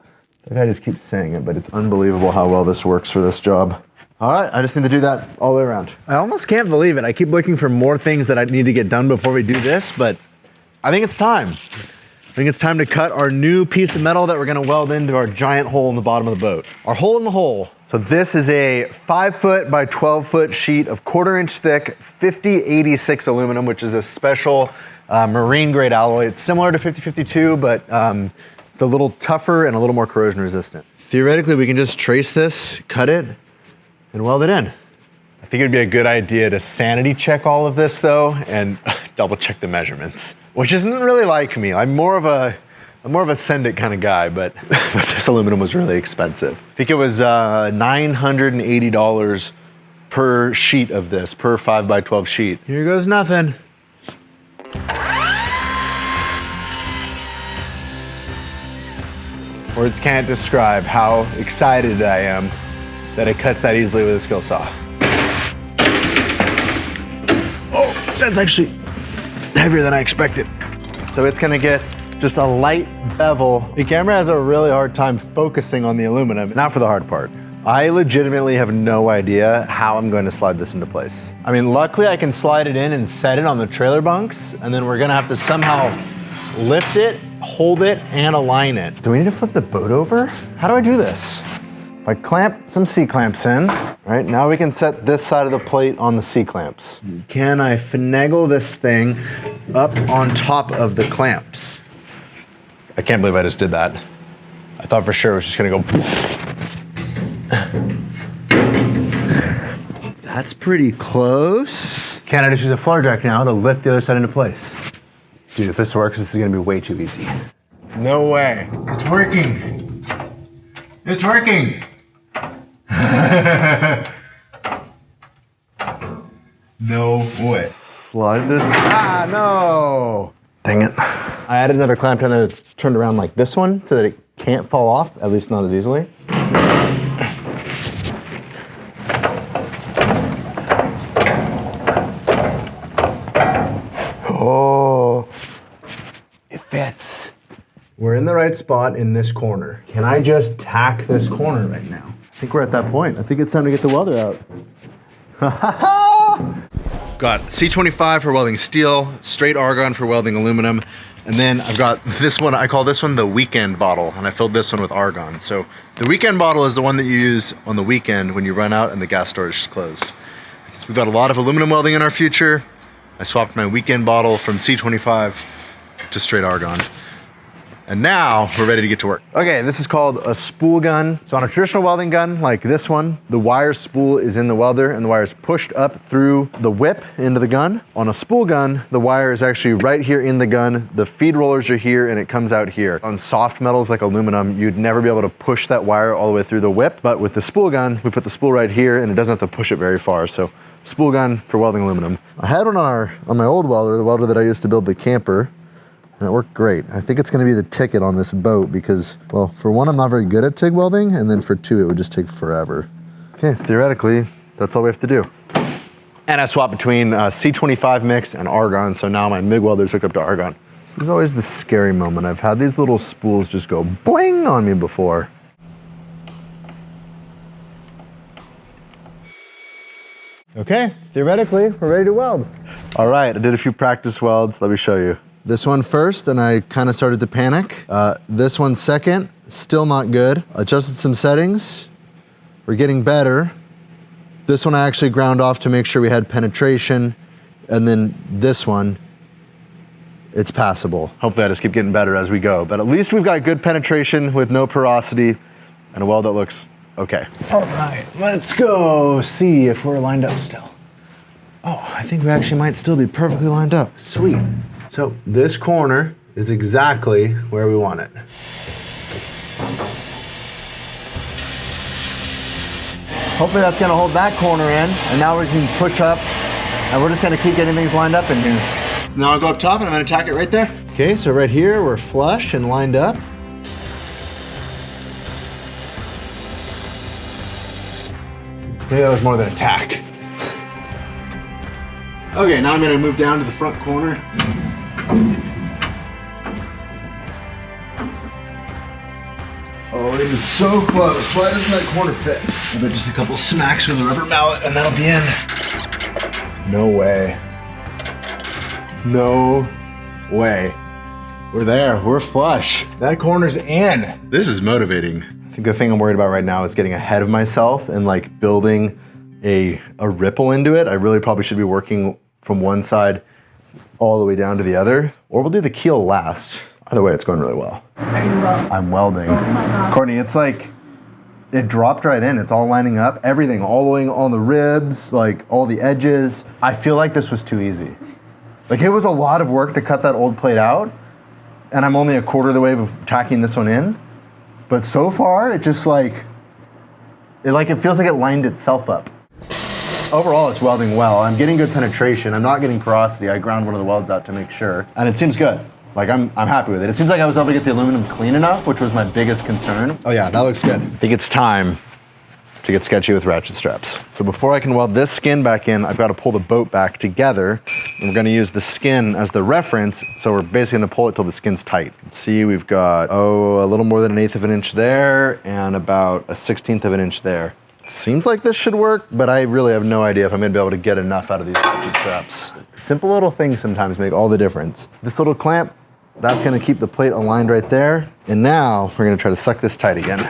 The guy just keeps saying it, but it's unbelievable how well this works for this job. All right, I just need to do that all the way around. I almost can't believe it. I keep looking for more things that I need to get done before we do this, but I think it's time. I think it's time to cut our new piece of metal that we're gonna weld into our giant hole in the bottom of the boat. Our hole in the hole. So this is a 5 foot by 12 foot sheet of 1/4 inch thick 5086 aluminum, which is a special marine grade alloy. It's similar to 5052, but it's a little tougher and a little more corrosion resistant. Theoretically, we can just trace this, cut it, and weld it in. I think it'd be a good idea to sanity check all of this though, and double check the measurements, which isn't really like me. I'm more of a send it kind of guy, but this aluminum was really expensive. I think it was $980 per sheet of this, per 5 by 12 sheet. Here goes nothing. Words can't describe how excited I am that it cuts that easily with a skill saw. Oh, that's actually heavier than I expected. So it's gonna get just a light bevel. The camera has a really hard time focusing on the aluminum. Now for the hard part. I legitimately have no idea how I'm going to slide this into place. I mean, luckily I can slide it in and set it on the trailer bunks, and then we're gonna have to somehow lift it, hold it, and align it. Do we need to flip the boat over? How do I do this? If I clamp some C-clamps in, right, now we can set this side of the plate on the C-clamps. Can I finagle this thing up on top of the clamps? I can't believe I just did that. I thought for sure it was just gonna go. That's pretty close. Can I just use a floor jack now to lift the other side into place? Dude, if this works, this is gonna be way too easy. No way. It's working. It's working. No way. Slide this. Ah, no. Dang it. I added another clamp down there that's turned around like this one so that it can't fall off, at least not as easily. Oh, it fits. We're in the right spot in this corner. Can I just tack this corner right now? I think we're at that point. I think it's time to get the welder out. Got C25 for welding steel, straight argon for welding aluminum, and then I've got this one, I call this one the weekend bottle, and I filled this one with argon. So the weekend bottle is the one that you use on the weekend when you run out and the gas storage is closed. We've got a lot of aluminum welding in our future. I swapped my weekend bottle from C25 to straight argon. And now we're ready to get to work. Okay, this is called a spool gun. So on a traditional welding gun like this one, the wire spool is in the welder and the wire is pushed up through the whip into the gun. On a spool gun, the wire is actually right here in the gun. The feed rollers are here and it comes out here. On soft metals like aluminum, you'd never be able to push that wire all the way through the whip. But with the spool gun, we put the spool right here and it doesn't have to push it very far. So spool gun for welding aluminum. I had one on my old welder, the welder that I used to build the camper, and it worked great. I think it's gonna be the ticket on this boat because, well, for one, I'm not very good at TIG welding, and then for two, it would just take forever. Okay, theoretically, that's all we have to do. And I swapped between C25 mix and argon, so now my MIG welder's hooked up to argon. This is always the scary moment. I've had these little spools just go boing on me before. Okay, theoretically, we're ready to weld. All right, I did a few practice welds. Let me show you. This one first, and I kind of started to panic. This one second, still not good. Adjusted some settings. We're getting better. This one I actually ground off to make sure we had penetration. And then this one, it's passable. Hopefully I just keep getting better as we go. But at least we've got good penetration with no porosity and a weld that looks okay. All right, let's go see if we're lined up still. Oh, I think we actually might still be perfectly lined up. Sweet. So this corner is exactly where we want it. Hopefully that's gonna hold that corner in, and now we can push up, and we're just gonna keep getting things lined up in here. Now I'll go up top and I'm gonna tack it right there. Okay, so right here, we're flush and lined up. Maybe that was more than a tack. Okay, now I'm gonna move down to the front corner. Oh, it is so close. Why doesn't that corner fit? I bet just a couple smacks with a rubber mallet and that'll be in. No way. No way. We're there, we're flush. That corner's in. This is motivating. I think the thing I'm worried about right now is getting ahead of myself and like building a ripple into it. I really probably should be working from one side all the way down to the other, or we'll do the keel last. Either way, it's going really well. Are you welding? I'm welding. Oh my God. Courtney, it's like, it dropped right in. It's all lining up. Everything, all the way on the ribs, like all the edges. I feel like this was too easy. Like it was a lot of work to cut that old plate out, and I'm only a quarter of the way of tacking this one in. But so far, it just like, it feels like it lined itself up. Overall, it's welding well. I'm getting good penetration. I'm not getting porosity. I ground one of the welds out to make sure, and it seems good. Like I'm happy with it. It seems like I was able to get the aluminum clean enough, which was my biggest concern. Oh yeah, that looks good. I think it's time to get sketchy with ratchet straps. So before I can weld this skin back in, I've got to pull the boat back together. And we're gonna use the skin as the reference. So we're basically gonna pull it till the skin's tight. Let's see, we've got, a little more than 1/8 of an inch there and about 1/16 of an inch there. Seems like this should work, but I really have no idea if I'm gonna be able to get enough out of these ratchet straps. Simple little things sometimes make all the difference. This little clamp, that's gonna keep the plate aligned right there. And now we're gonna try to suck this tight again.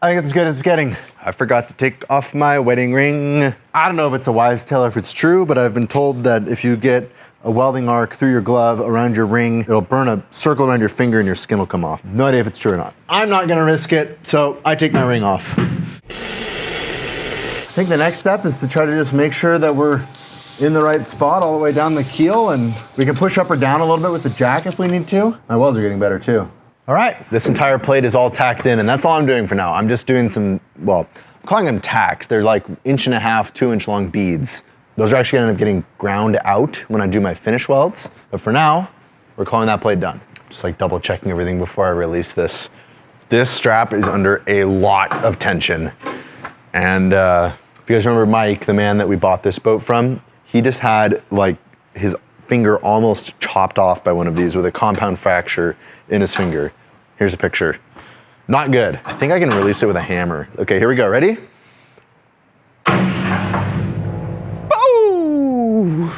I think it's good it's getting. I forgot to take off my wedding ring. I don't know if it's a wise tale or if it's true, but I've been told that if you get a welding arc through your glove around your ring, it'll burn a circle around your finger and your skin will come off. No idea if it's true or not. I'm not gonna risk it, so I take my ring off. I think the next step is to try to just make sure that we're in the right spot all the way down the keel, and we can push up or down a little bit with the jack if we need to. My welds are getting better too. All right, this entire plate is all tacked in, and that's all I'm doing for now. I'm just doing some, well, I'm calling them tacks. They're like 1.5 to 2 inch long beads. Those are actually gonna end up getting ground out when I do my finish welds. But for now, we're calling that plate done. Just like double checking everything before I release this. This strap is under a lot of tension. And if you guys remember Mike, the man that we bought this boat from, he just had like his finger almost chopped off by one of these with a compound fracture in his finger. Here's a picture. Not good. I think I can release it with a hammer. Okay, here we go. Ready? Oh!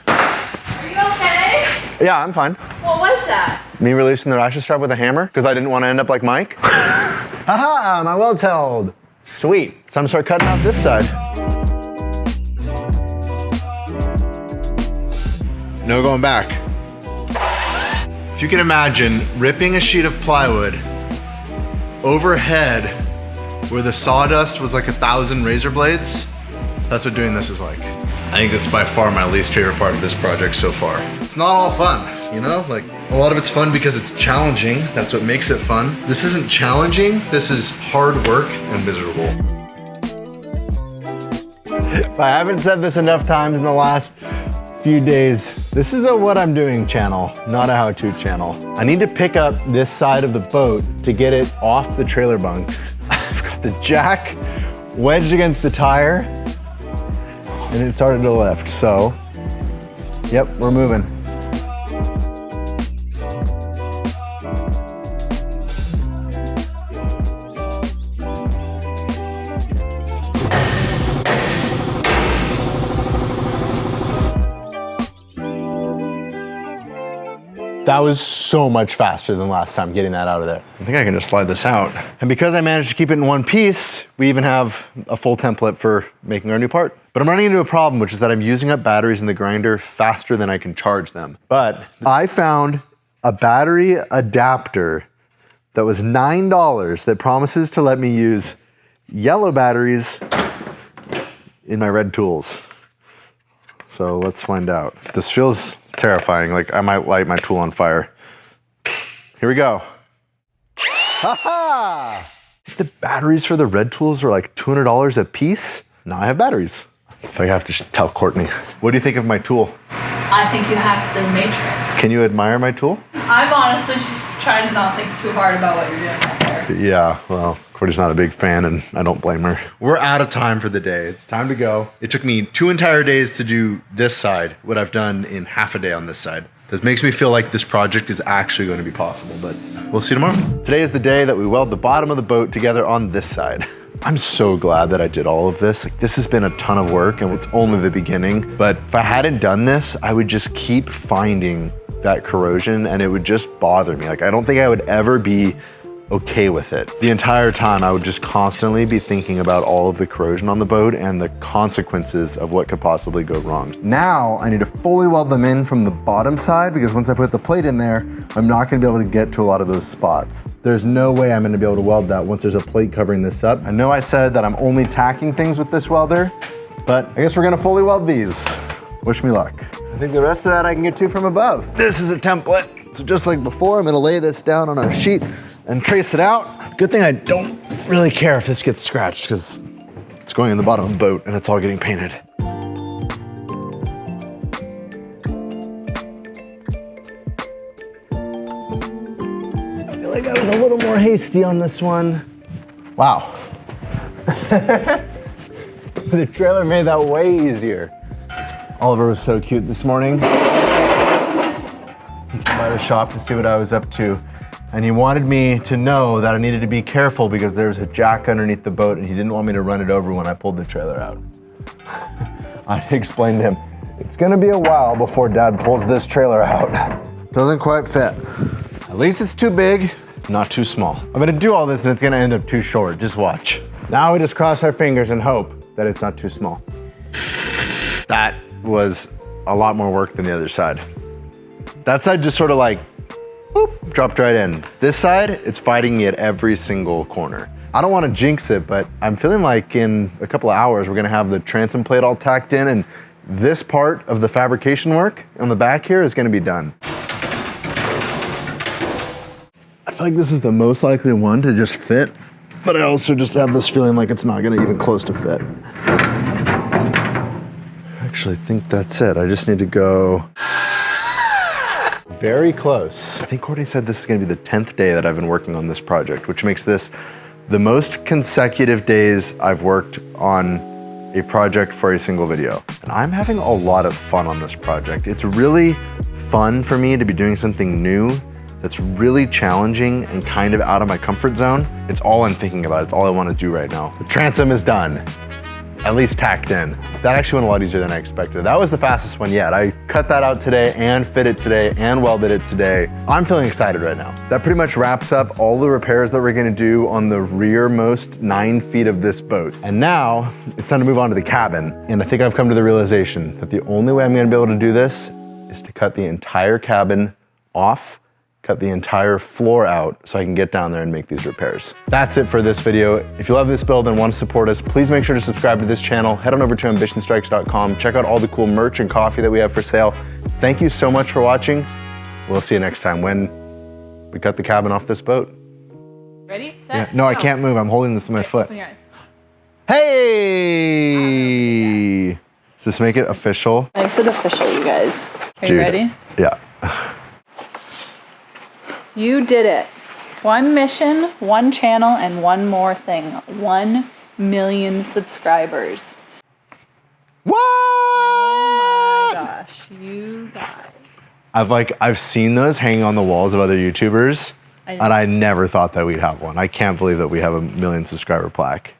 Are you okay? Yeah, I'm fine. What was that? Me releasing the ratchet strap with a hammer because I didn't want to end up like Mike. Haha, my weld's held. Sweet. It's time to start cutting out this side. No going back. If you can imagine ripping a sheet of plywood overhead where the sawdust was like 1,000 razor blades, that's what doing this is like. I think that's by far my least favorite part of this project so far. It's not all fun, you know? Like a lot of it's fun because it's challenging. That's what makes it fun. This isn't challenging. This is hard work and miserable. If I haven't said this enough times in the last few days, this is a what I'm doing channel, not a how-to channel. I need to pick up this side of the boat to get it off the trailer bunks. I've got the jack wedged against the tire and it started to lift, so yep, we're moving. That was so much faster than last time getting that out of there. I think I can just slide this out. And because I managed to keep it in one piece, we even have a full template for making our new part. But I'm running into a problem, which is that I'm using up batteries in the grinder faster than I can charge them. But I found a battery adapter that was $9 that promises to let me use yellow batteries in my red tools. So let's find out. This feels terrifying, like I might light my tool on fire. Here we go. Ha-ha! The batteries for the red tools are like $200 a piece. Now I have batteries. If I have to tell Courtney. What do you think of my tool? I think you hacked the matrix. Can you admire my tool? I'm honestly just trying to not think too hard about what you're doing out there. Yeah, well, Courtney's not a big fan and I don't blame her. We're out of time for the day. It's time to go. It took me 2 entire days to do this side, what I've done in half a day on this side. That makes me feel like this project is actually going to be possible, but we'll see tomorrow. Today is the day that we weld the bottom of the boat together on this side. I'm so glad that I did all of this. Like, this has been a ton of work and it's only the beginning. But if I hadn't done this, I would just keep finding that corrosion and it would just bother me. Like, I don't think I would ever be okay with it. The entire time I would just constantly be thinking about all of the corrosion on the boat and the consequences of what could possibly go wrong. Now I need to fully weld them in from the bottom side because once I put the plate in there, I'm not gonna be able to get to a lot of those spots. There's no way I'm gonna be able to weld that once there's a plate covering this up. I know I said that I'm only tacking things with this welder, but I guess we're gonna fully weld these. Wish me luck. I think the rest of that I can get to from above. This is a template. So just like before, I'm gonna lay this down on our sheet and trace it out. Good thing I don't really care if this gets scratched because it's going in the bottom of the boat and it's all getting painted. I feel like I was a little more hasty on this one. Wow. The trailer made that way easier. Oliver was so cute this morning. He came by the shop to see what I was up to. And he wanted me to know that I needed to be careful because there was a jack underneath the boat and he didn't want me to run it over when I pulled the trailer out. I explained to him, it's gonna be a while before Dad pulls this trailer out. Doesn't quite fit. At least it's too big, not too small. I'm gonna do all this and it's gonna end up too short, just watch. Now we just cross our fingers and hope that it's not too small. That was a lot more work than the other side. That side just sort of like, boop, dropped right in. This side, it's fighting me at every single corner. I don't want to jinx it, but I'm feeling like in a couple of hours, we're gonna have the transom plate all tacked in and this part of the fabrication work on the back here is gonna be done. I feel like this is the most likely one to just fit, but I also just have this feeling like it's not gonna even close to fit. Actually, I think that's it. I just need to go very close. I think Courtney said this is gonna be the 10th day that I've been working on this project, which makes this the most consecutive days I've worked on a project for a single video. And I'm having a lot of fun on this project. It's really fun for me to be doing something new that's really challenging and kind of out of my comfort zone. It's all I'm thinking about. It's all I wanna do right now. The transom is done. At least tacked in. That actually went a lot easier than I expected. That was the fastest one yet. I cut that out today and fit it today and welded it today. I'm feeling excited right now. That pretty much wraps up all the repairs that we're gonna do on the rearmost 9 feet of this boat. And now it's time to move on to the cabin. And I think I've come to the realization that the only way I'm gonna be able to do this is to cut the entire cabin off, cut the entire floor out so I can get down there and make these repairs. That's it for this video. If you love this build and want to support us, please make sure to subscribe to this channel. Head on over to ambitionstrikes.com. Check out all the cool merch and coffee that we have for sale. Thank you so much for watching. We'll see you next time when we cut the cabin off this boat. Ready, set, Yeah. No, I can't move. I'm holding this with my foot. Open your eyes. Hey! Does this make it official? Makes it official, you guys. Are Dude. you ready? Yeah. You did it. One mission, one channel, and one more thing. 1 million subscribers. What? Oh my gosh, you guys. I've seen those hanging on the walls of other YouTubers, I know. and I never thought that we'd have one. I can't believe that we have a 1 million subscriber plaque.